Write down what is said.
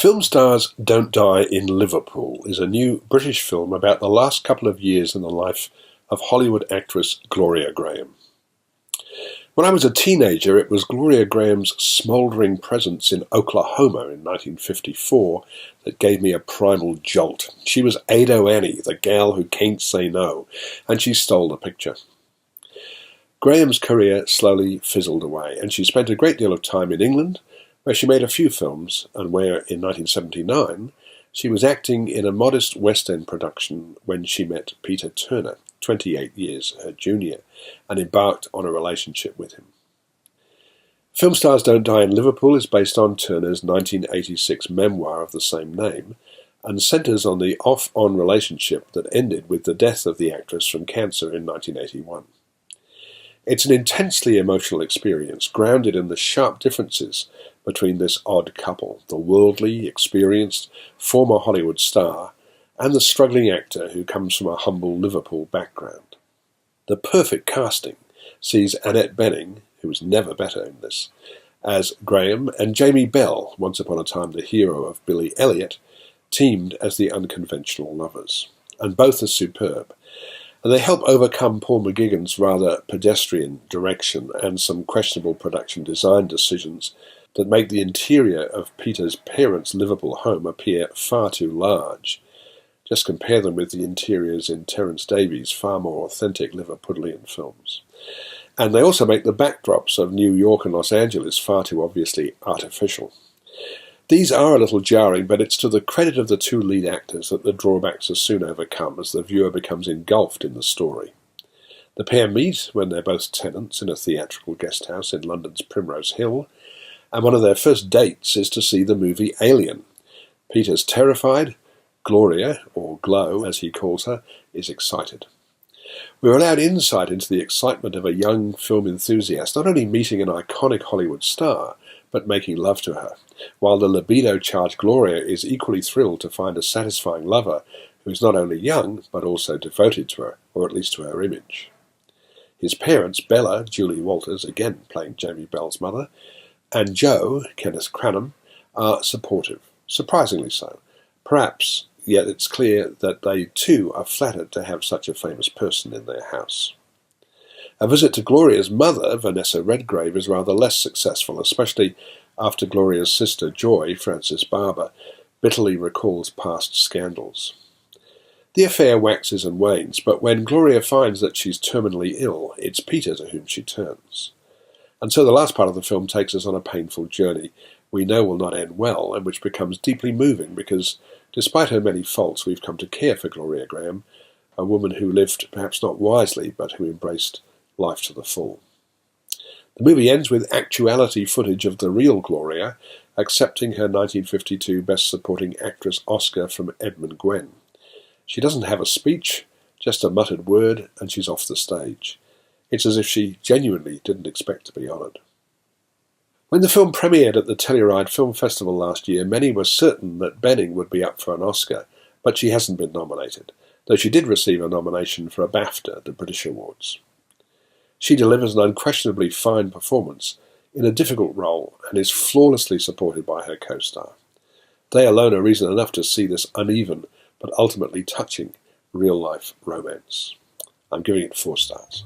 Film Stars Don't Die in Liverpool is a new British film about the last couple of years in the life of Hollywood actress Gloria Grahame. When I was a teenager, it was Gloria Grahame's smouldering presence in Oklahoma in 1954 that gave me a primal jolt. She was Ado Annie, the gal who can't say no, and she stole the picture. Grahame's career slowly fizzled away, and she spent a great deal of time in England, where she made a few films, and where, in 1979, she was acting in a modest West End production when she met Peter Turner, 28 years her junior, and embarked on a relationship with him. Film Stars Don't Die in Liverpool is based on Turner's 1986 memoir of the same name, and centres on the off-on relationship that ended with the death of the actress from cancer in 1981. It's an intensely emotional experience, grounded in the sharp differences between this odd couple, the worldly, experienced, former Hollywood star, and the struggling actor who comes from a humble Liverpool background. The perfect casting sees Annette Bening, who was never better in this, as Grahame, and Jamie Bell, once upon a time the hero of Billy Elliot, teamed as the unconventional lovers. And both are superb. And they help overcome Paul McGuigan's rather pedestrian direction and some questionable production design decisions that make the interior of Peter's parents' Liverpool home appear far too large. Just compare them with the interiors in Terence Davies' far more authentic Liverpudlian films. And they also make the backdrops of New York and Los Angeles far too obviously artificial. These are a little jarring, but it's to the credit of the two lead actors that the drawbacks are soon overcome as the viewer becomes engulfed in the story. The pair meet when they're both tenants in a theatrical guest house in London's Primrose Hill, and one of their first dates is to see the movie Alien. Peter's terrified, Gloria, or Glow as he calls her, is excited. We're allowed insight into the excitement of a young film enthusiast, not only meeting an iconic Hollywood star, but making love to her, while the libido-charged Gloria is equally thrilled to find a satisfying lover who's not only young, but also devoted to her, or at least to her image. His parents, Bella, Julie Walters, again playing Jamie Bell's mother, and Joe, Kenneth Cranham, are supportive, surprisingly so. Perhaps, yet it's clear that they too are flattered to have such a famous person in their house. A visit to Gloria's mother, Vanessa Redgrave, is rather less successful, especially after Gloria's sister, Joy, Frances Barber, bitterly recalls past scandals. The affair waxes and wanes, but when Gloria finds that she's terminally ill, it's Peter to whom she turns. And so the last part of the film takes us on a painful journey we know will not end well, and which becomes deeply moving because, despite her many faults, we've come to care for Gloria Grahame, a woman who lived perhaps not wisely, but who embraced life to the full. The movie ends with actuality footage of the real Gloria accepting her 1952 Best Supporting Actress Oscar from Edmund Gwenn. She doesn't have a speech, just a muttered word, and she's off the stage. It's as if she genuinely didn't expect to be honoured. When the film premiered at the Telluride Film Festival last year, many were certain that Bening would be up for an Oscar, but she hasn't been nominated, though she did receive a nomination for a BAFTA, the British Awards. She delivers an unquestionably fine performance in a difficult role and is flawlessly supported by her co-star. They alone are reason enough to see this uneven but ultimately touching real-life romance. I'm giving it 4 stars.